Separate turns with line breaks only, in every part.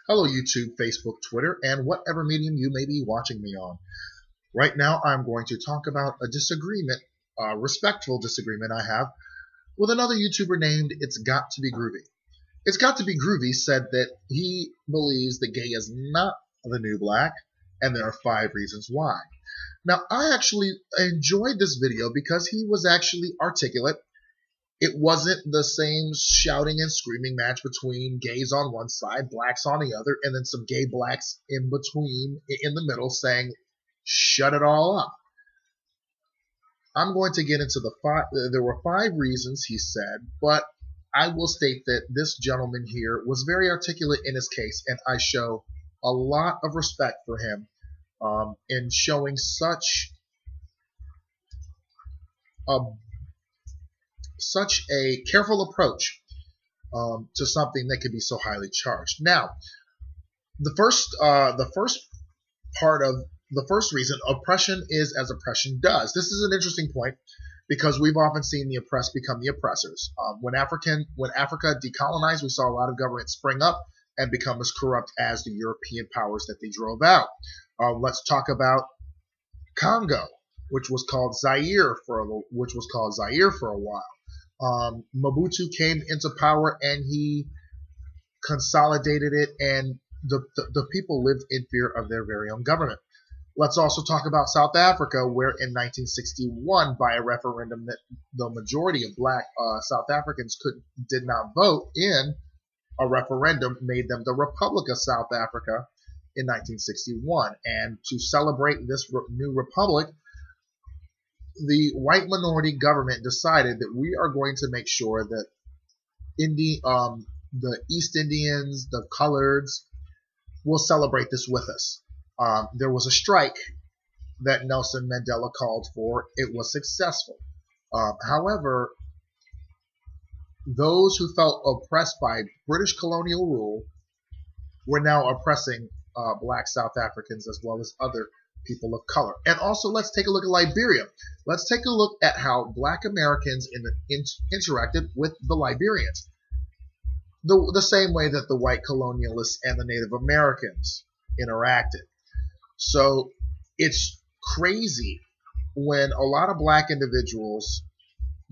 Hello, YouTube, Facebook, Twitter, and whatever medium you may be watching me on. Right now, I'm going to talk about a disagreement, a respectful disagreement I have with another YouTuber named It's Got to Be Groovy. It's Got to Be Groovy said that he believes that gay is not the new black, and there are 5 reasons why. Now, I actually enjoyed this video because he was actually articulate. It wasn't the same shouting and screaming match between gays on one side, blacks on the other, and then some gay blacks in between, in the middle, saying, shut it all up. I'm going to get into the 5, there were 5 reasons he said, but I will state that this gentleman here was very articulate in his case, and I show a lot of respect for him in showing such a careful approach to something that could be so highly charged. Now, the first reason, oppression is as oppression does. This is an interesting point because we've often seen the oppressed become the oppressors. When Africa decolonized, we saw a lot of governments spring up and become as corrupt as the European powers that they drove out. Let's talk about Congo, which was called Zaire for a while. Mobutu came into power and he consolidated it, and the people lived in fear of their very own government. Let's also talk about South Africa, where in 1961, by a referendum that the majority of black South Africans did not vote in, a referendum made them the Republic of South Africa in 1961. And to celebrate this new republic, the white minority government decided that we are going to make sure that the East Indians, the coloreds, will celebrate this with us. There was a strike that Nelson Mandela called for. It was successful. However, those who felt oppressed by British colonial rule were now oppressing black South Africans as well as other people of color. And also, let's take a look at Liberia. Let's take a look at how black Americans interacted with the Liberians. The same way that the white colonialists and the Native Americans interacted. So it's crazy when a lot of black individuals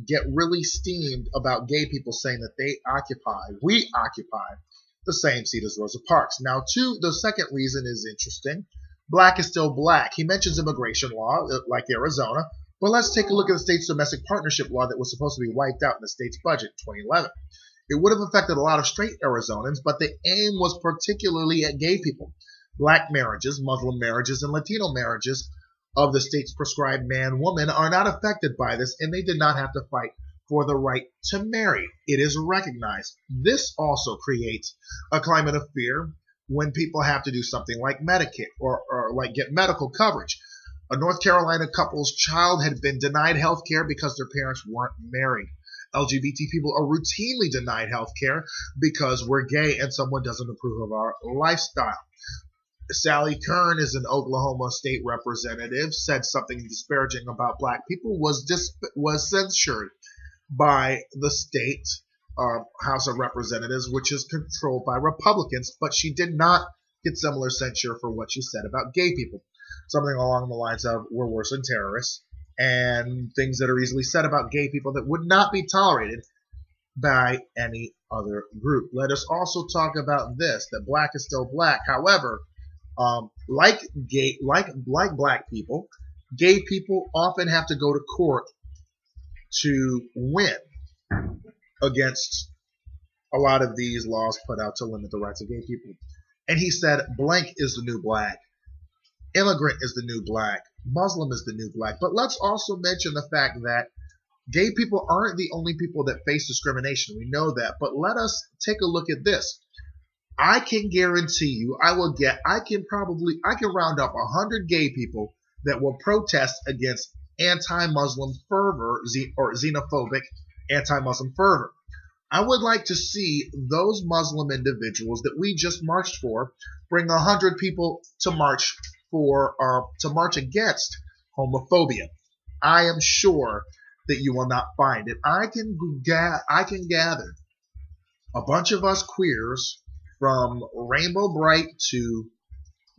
get really steamed about gay people saying that we occupy the same seat as Rosa Parks. Now, the second reason is interesting. Black is still black. He mentions immigration law, like Arizona, but let's take a look at the state's domestic partnership law that was supposed to be wiped out in the state's budget in 2011. It would have affected a lot of straight Arizonans, but the aim was particularly at gay people. Black marriages, Muslim marriages, and Latino marriages of the state's prescribed man-woman are not affected by this, and they did not have to fight for the right to marry. It is recognized. This also creates a climate of fear when people have to do something like Medicaid or like get medical coverage. A North Carolina couple's child had been denied health care because their parents weren't married. LGBT people are routinely denied health care because we're gay and someone doesn't approve of our lifestyle. Sally Kern is an Oklahoma state representative, said something disparaging about black people, was censured by the state House of Representatives, which is controlled by Republicans, but she did not get similar censure for what she said about gay people. Something along the lines of, we're worse than terrorists, and things that are easily said about gay people that would not be tolerated by any other group. Let us also talk about this, that black is still black. However, like black people, gay people often have to go to court to win against a lot of these laws put out to limit the rights of gay people. And he said, blank is the new black. Immigrant is the new black. Muslim is the new black. But let's also mention the fact that gay people aren't the only people that face discrimination. We know that. But let us take a look at this. I can guarantee you, I can round up 100 gay people that will protest against anti-Muslim fervor or xenophobic anti-Muslim fervor. I would like to see those Muslim individuals that we just marched for bring 100 people to march against homophobia. I am sure that you will not find it. I can gather a bunch of us queers from rainbow bright to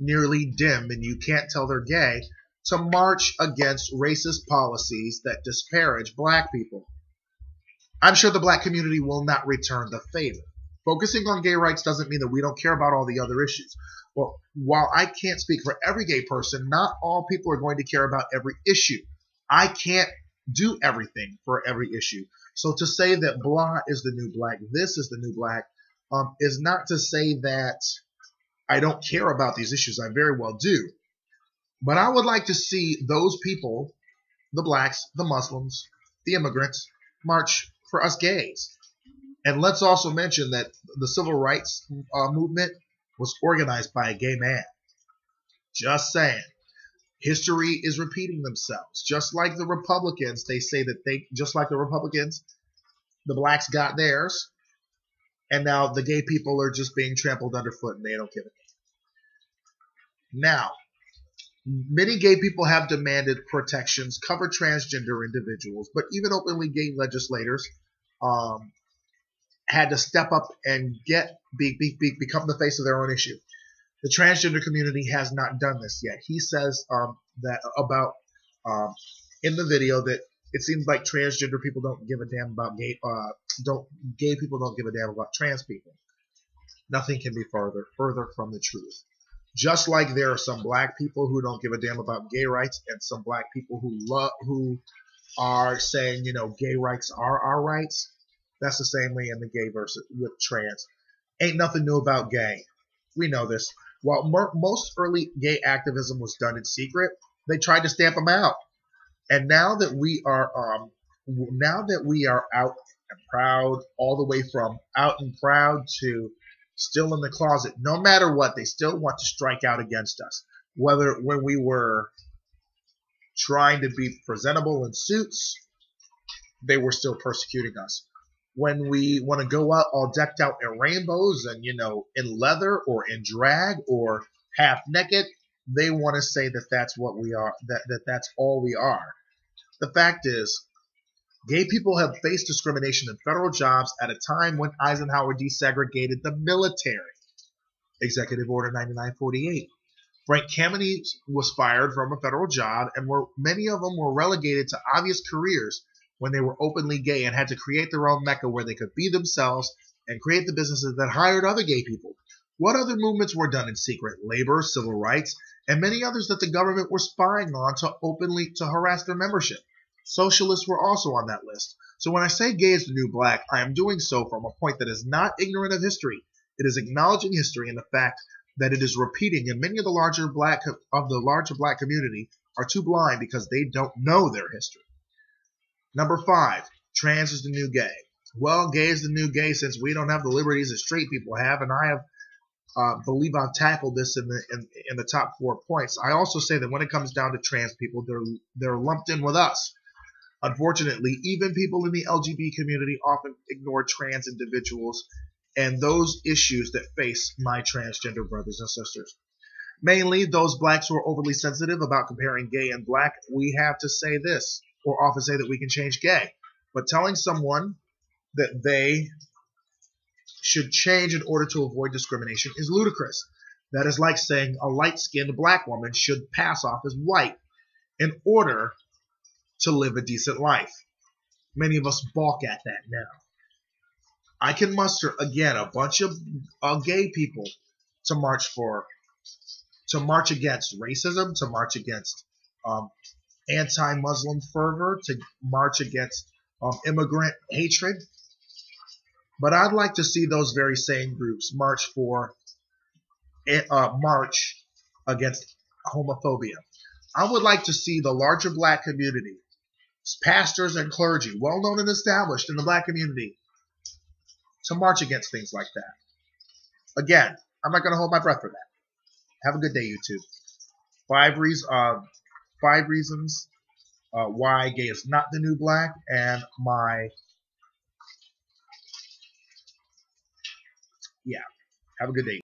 nearly dim and you can't tell they're gay, to march against racist policies that disparage black people. I'm sure the black community will not return the favor. Focusing on gay rights doesn't mean that we don't care about all the other issues. Well, while I can't speak for every gay person, not all people are going to care about every issue. I can't do everything for every issue. So to say that blah is the new black, this is the new black, is not to say that I don't care about these issues. I very well do. But I would like to see those people, the blacks, the Muslims, the immigrants, march for us gays. And let's also mention that the civil rights movement was organized by a gay man. Just saying. History is repeating themselves. Just like the Republicans, they say that just like the Republicans, the blacks got theirs. And now the gay people are just being trampled underfoot and they don't give it. Now, many gay people have demanded protections, cover transgender individuals, but even openly gay legislators had to step up and become the face of their own issue. The transgender community has not done this yet. He says that about in the video that it seems like transgender people don't give a damn about gay people don't give a damn about trans people. Nothing can be further from the truth. Just like there are some black people who don't give a damn about gay rights, and some black people who are saying, you know, gay rights are our rights. That's the same way in the gay versus with trans. Ain't nothing new about gay. We know this. While most early gay activism was done in secret, they tried to stamp them out. And now that we are out and proud, all the way from out and proud to still in the closet, no matter what, they still want to strike out against us. Whether when we were trying to be presentable in suits, they were still persecuting us. When we want to go out all decked out in rainbows and, you know, in leather or in drag or half naked, they want to say that that's what we are, that's all we are. The fact is, gay people have faced discrimination in federal jobs at a time when Eisenhower desegregated the military. Executive Order 9948. Frank Kameny was fired from a federal job, and many of them were relegated to obvious careers when they were openly gay and had to create their own mecca where they could be themselves and create the businesses that hired other gay people. What other movements were done in secret? Labor, civil rights, and many others that the government were spying on to harass their membership. Socialists were also on that list. So when I say gay is the new black, I am doing so from a point that is not ignorant of history. It is acknowledging history and the fact that it is repeating, and many of the larger black community are too blind because they don't know their history. Number 5, trans is the new gay. Well, gay is the new gay since we don't have the liberties that straight people have, and I have believe I've tackled this in the top 4 points. I also say that when it comes down to trans people, they're lumped in with us. Unfortunately, even people in the LGBT community often ignore trans individuals and those issues that face my transgender brothers and sisters. Mainly those blacks who are overly sensitive about comparing gay and black. We have to say this, or often say that we can change gay. But telling someone that they should change in order to avoid discrimination is ludicrous. That is like saying a light-skinned black woman should pass off as white in order to live a decent life. Many of us balk at that now. I can muster, again, a bunch of gay people to march against racism, to march against anti-Muslim fervor, to march against immigrant hatred. But I'd like to see those very same groups march against homophobia. I would like to see the larger black community, pastors and clergy, well known and established in the black community, to march against things like that. Again, I'm not going to hold my breath for that. Have a good day, YouTube. 5 reasons why gay is not the new black, and have a good day.